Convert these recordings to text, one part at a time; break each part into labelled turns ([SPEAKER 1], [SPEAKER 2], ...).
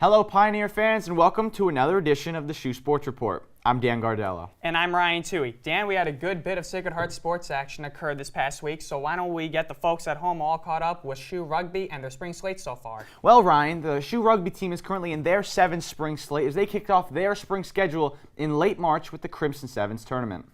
[SPEAKER 1] Hello Pioneer fans and welcome to another edition of the SHU Sports Report. I'm Dan Gardella.
[SPEAKER 2] And I'm Ryan Toohey. Dan, we had a good bit of Sacred Heart sports action occur this past week, so why don't we get the folks at home all caught up with SHU Rugby and their spring slate so far?
[SPEAKER 1] Well, Ryan, the SHU Rugby team is currently in their 7th spring slate as they kicked off their spring schedule in late March with the Crimson Sevens tournament.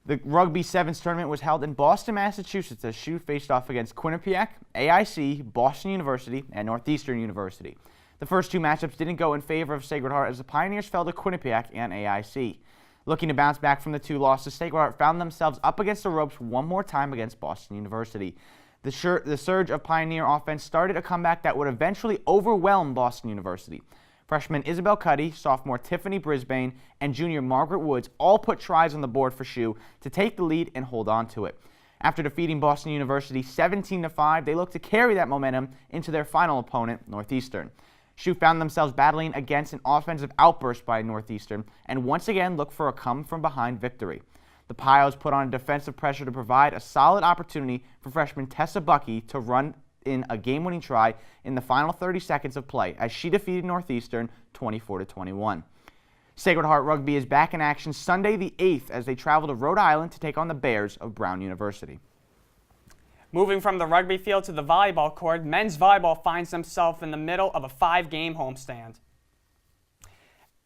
[SPEAKER 1] The Rugby Sevens tournament was held in Boston, Massachusetts as SHU faced off against Quinnipiac, AIC, Boston University, and Northeastern University. The first two matchups didn't go in favor of Sacred Heart as the Pioneers fell to Quinnipiac and AIC. Looking to bounce back from the two losses, Sacred Heart found themselves up against the ropes one more time against Boston University. The surge of Pioneer offense started a comeback that would eventually overwhelm Boston University. Freshman Isabel Cuddy, sophomore Tiffany Brisbane, and junior Margaret Woods all put tries on the board for SHU to take the lead and hold on to it. After defeating Boston University 17-5, they looked to carry that momentum into their final opponent, Northeastern. SHU found themselves battling against an offensive outburst by Northeastern and once again looked for a come-from-behind victory. The Pios put on defensive pressure to provide a solid opportunity for freshman Tessa Bucky to run in a game-winning try in the final 30 seconds of play as she defeated Northeastern 24-21. Sacred Heart Rugby is back in action Sunday the 8th as they travel to Rhode Island to take on the Bears of Brown University.
[SPEAKER 2] Moving from the rugby field to the volleyball court, men's volleyball finds themselves in the middle of a 5-game homestand.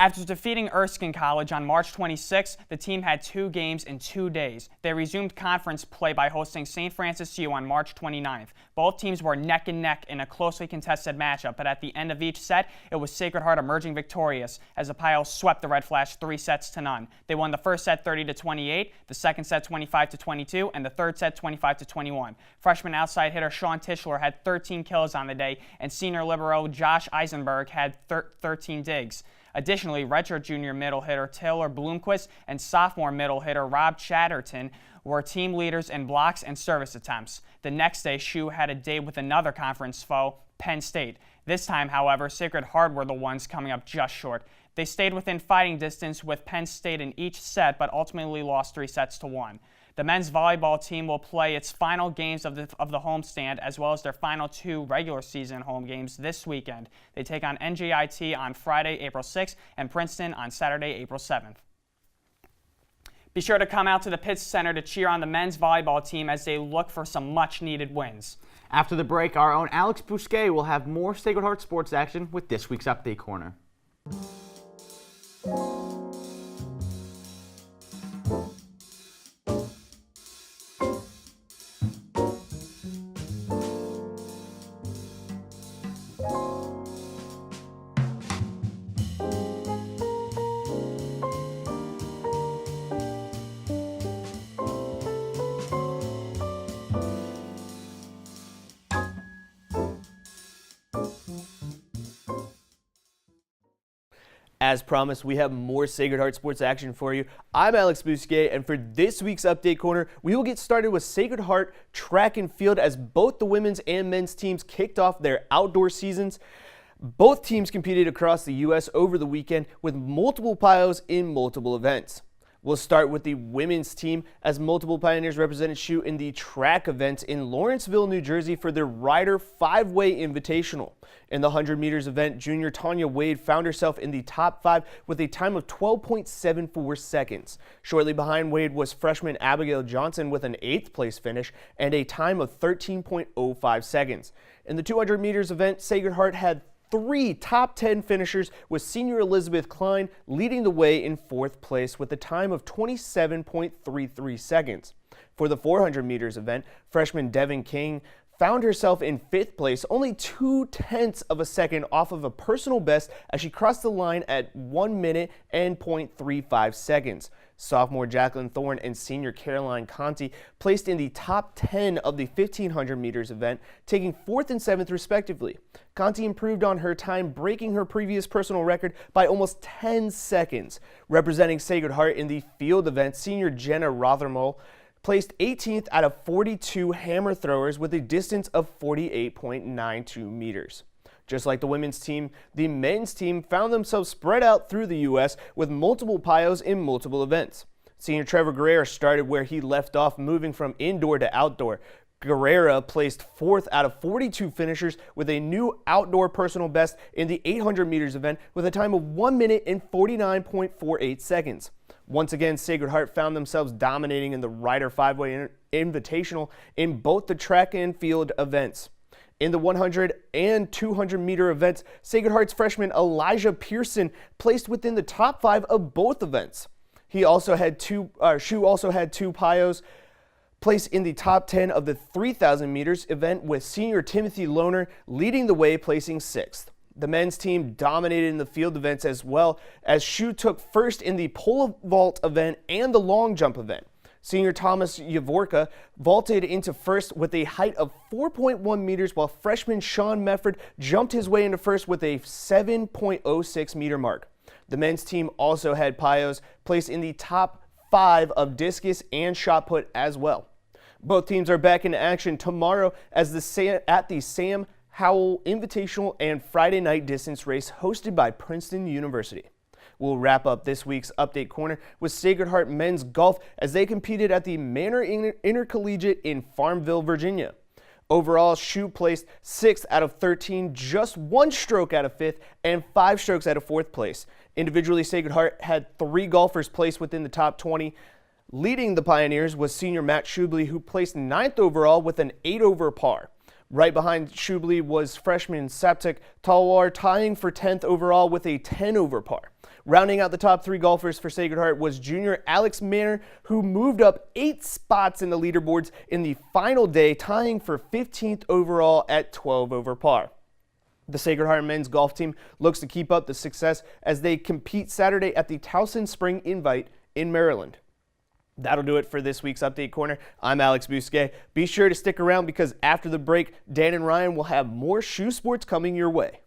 [SPEAKER 2] After defeating Erskine College on March 26, the team had 2 games in 2 days. They resumed conference play by hosting St. Francis U on March 29th. Both teams were neck and neck in a closely contested matchup, but at the end of each set, it was Sacred Heart emerging victorious as the Pios swept the Red Flash 3-0. They won the first set 30-28, the second set 25-22, and the third set 25-21. Freshman outside hitter Sean Tischler had 13 kills on the day, and senior libero Josh Eisenberg had 13 digs. Additionally, redshirt junior middle hitter Taylor Bloomquist and sophomore middle hitter Rob Chatterton were team leaders in blocks and service attempts. The next day, SHU had a day with another conference foe, Penn State. This time, however, Sacred Heart were the ones coming up just short. They stayed within fighting distance with Penn State in each set, but ultimately lost 3-1. The men's volleyball team will play its final games of the homestand as well as their final 2 regular season home games this weekend. They take on NJIT on Friday, April 6th, and Princeton on Saturday, April 7th. Be sure to come out to the Pitts Center to cheer on the men's volleyball team as they look for some much-needed wins.
[SPEAKER 1] After the break, our own Alex Bousquet will have more Sacred Heart sports action with this week's Update Corner.
[SPEAKER 3] As promised, we have more Sacred Heart sports action for you. I'm Alex Bousquet, and for this week's Update Corner, we will get started with Sacred Heart track and field as both the women's and men's teams kicked off their outdoor seasons. Both teams competed across the U.S. over the weekend with multiple Pios in multiple events. We'll start with the women's team as multiple Pioneers represented SHU in the track event in Lawrenceville, New Jersey for their Rider 5-Way Invitational. In the 100 meters event, junior Tanya Wade found herself in the top 5 with a time of 12.74 seconds. Shortly behind Wade was freshman Abigail Johnson with an 8th place finish and a time of 13.05 seconds. In the 200 meters event, Sacred Heart had 3 top 10 finishers, with senior Elizabeth Klein leading the way in 4th place with a time of 27.33 seconds. For the 400 meters event, freshman Devin King found herself in 5th place, only 0.2 of a second off of a personal best as she crossed the line at 1 minute and 0.35 seconds. Sophomore Jacqueline Thorne and senior Caroline Conti placed in the top 10 of the 1500 meters event, taking 4th and 7th respectively. Conti improved on her time, breaking her previous personal record by almost 10 seconds. Representing Sacred Heart in the field event, senior Jenna Rothermole placed 18th out of 42 hammer throwers with a distance of 48.92 meters. Just like the women's team, the men's team found themselves spread out through the U.S. with multiple Pios in multiple events. Senior Trevor Greer started where he left off, moving from indoor to outdoor. Guerrera placed 4th out of 42 finishers with a new outdoor personal best in the 800 meters event with a time of 1 minute and 49.48 seconds. Once again, Sacred Heart found themselves dominating in the Ryder 5-way invitational in both the track and field events. In the 100 and 200 meter events, Sacred Heart's freshman Elijah Pearson placed within the top 5 of both events. SHU also had two Pios place in the top 10 of the 3,000 meters event, with senior Timothy Lohner leading the way, placing 6th. The men's team dominated in the field events as well, as SHU took first in the pole vault event and the long jump event. Senior Thomas Yavorka vaulted into first with a height of 4.1 meters, while freshman Sean Mefford jumped his way into first with a 7.06 meter mark. The men's team also had Pios placed in the top 5 of discus and shot put as well. Both teams are back in action tomorrow at the Sam Howell Invitational and Friday night distance race hosted by Princeton University. We'll wrap up this week's Update Corner with Sacred Heart men's golf as they competed at the Manor Intercollegiate in Farmville, Virginia. Overall, SHU placed 6th out of 13, just 1 stroke out of 5th, and 5 strokes out of 4th place. Individually, Sacred Heart had 3 golfers placed within the top 20. Leading the Pioneers was senior Matt Shubley, who placed 9th overall with an 8 over par. Right behind Shubley was freshman Saptik Talwar, tying for 10th overall with a 10 over par. Rounding out the top 3 golfers for Sacred Heart was junior Alex Manor, who moved up 8 spots in the leaderboards in the final day, tying for 15th overall at 12 over par. The Sacred Heart men's golf team looks to keep up the success as they compete Saturday at the Towson Spring Invite in Maryland. That'll do it for this week's Update Corner. I'm Alex Bousquet. Be sure to stick around because after the break, Dan and Ryan will have more SHU sports coming your way.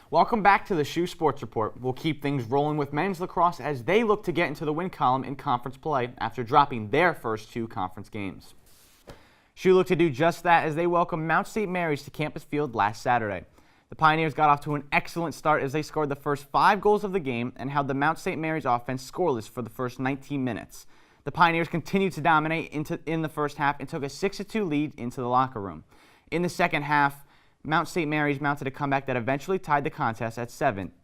[SPEAKER 1] Welcome back to the SHU Sports Report. We'll keep things rolling with men's lacrosse as they look to get into the win column in conference play after dropping their first 2 conference games. SHU looked to do just that as they welcomed Mount St. Mary's to Campus Field last Saturday. The Pioneers got off to an excellent start as they scored the first 5 goals of the game and held the Mount St. Mary's offense scoreless for the first 19 minutes. The Pioneers continued to dominate in the first half and took a 6-2 lead into the locker room. In the second half, Mount St. Mary's mounted a comeback that eventually tied the contest at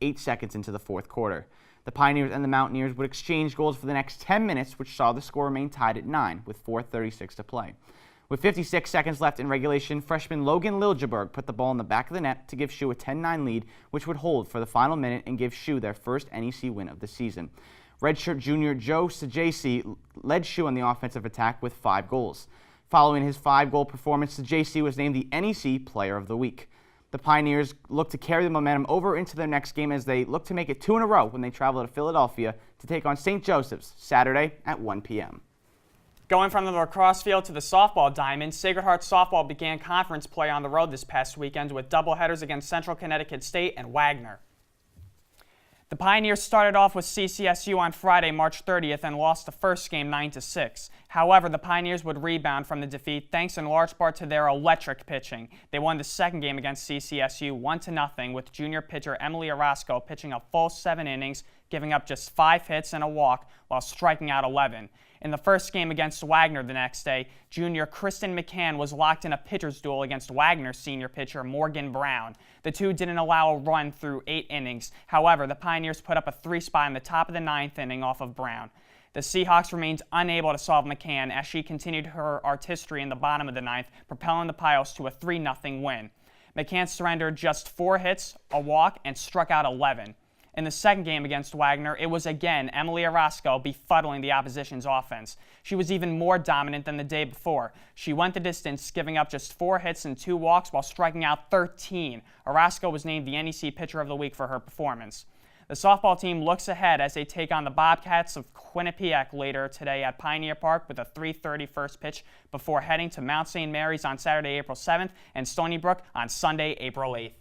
[SPEAKER 1] 8 seconds into the fourth quarter. The Pioneers and the Mountaineers would exchange goals for the next 10 minutes, which saw the score remain tied at 9 with 4:36 to play. With 56 seconds left in regulation, freshman Logan Liljeberg put the ball in the back of the net to give SHU a 10-9 lead, which would hold for the final minute and give SHU their first NEC win of the season. Redshirt junior Joe Sajasi led SHU on the offensive attack with 5 goals. Following his 5-goal performance, the JC was named the NEC Player of the Week. The Pioneers look to carry the momentum over into their next game as they look to make it 2 in a row when they travel to Philadelphia to take on St. Joseph's Saturday at 1 p.m.
[SPEAKER 2] Going from the lacrosse field to the softball diamond, Sacred Heart softball began conference play on the road this past weekend with doubleheaders against Central Connecticut State and Wagner. The Pioneers started off with CCSU on Friday, March 30th, and lost the first game 9-6. However, the Pioneers would rebound from the defeat thanks in large part to their electric pitching. They won the second game against CCSU 1-0 with junior pitcher Emily Orozco pitching a full 7 innings, giving up just 5 hits and a walk while striking out 11. In the first game against Wagner the next day, junior Kristen McCann was locked in a pitcher's duel against Wagner's senior pitcher Morgan Brown. The two didn't allow a run through 8 innings. However, the Pioneers put up a 3 spot in the top of the 9th inning off of Brown. The Seahawks remained unable to solve McCann as she continued her artistry in the bottom of the 9th, propelling the Pios to a 3-0 win. McCann surrendered just 4 hits, a walk, and struck out 11. In the second game against Wagner, it was again Emily Orozco befuddling the opposition's offense. She was even more dominant than the day before. She went the distance, giving up just 4 hits and 2 walks while striking out 13. Orozco was named the NEC Pitcher of the Week for her performance. The softball team looks ahead as they take on the Bobcats of Quinnipiac later today at Pioneer Park with a 3:30 first pitch before heading to Mount St. Mary's on Saturday, April 7th and Stony Brook on Sunday, April 8th.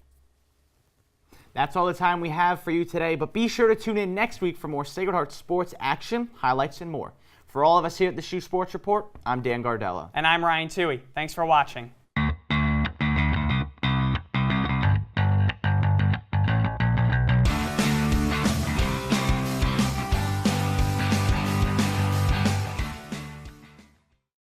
[SPEAKER 1] That's all the time we have for you today, but be sure to tune in next week for more Sacred Heart sports action, highlights, and more. For all of us here at the SHU Sports Report, I'm Dan Gardella.
[SPEAKER 2] And I'm Ryan Toohey. Thanks for watching.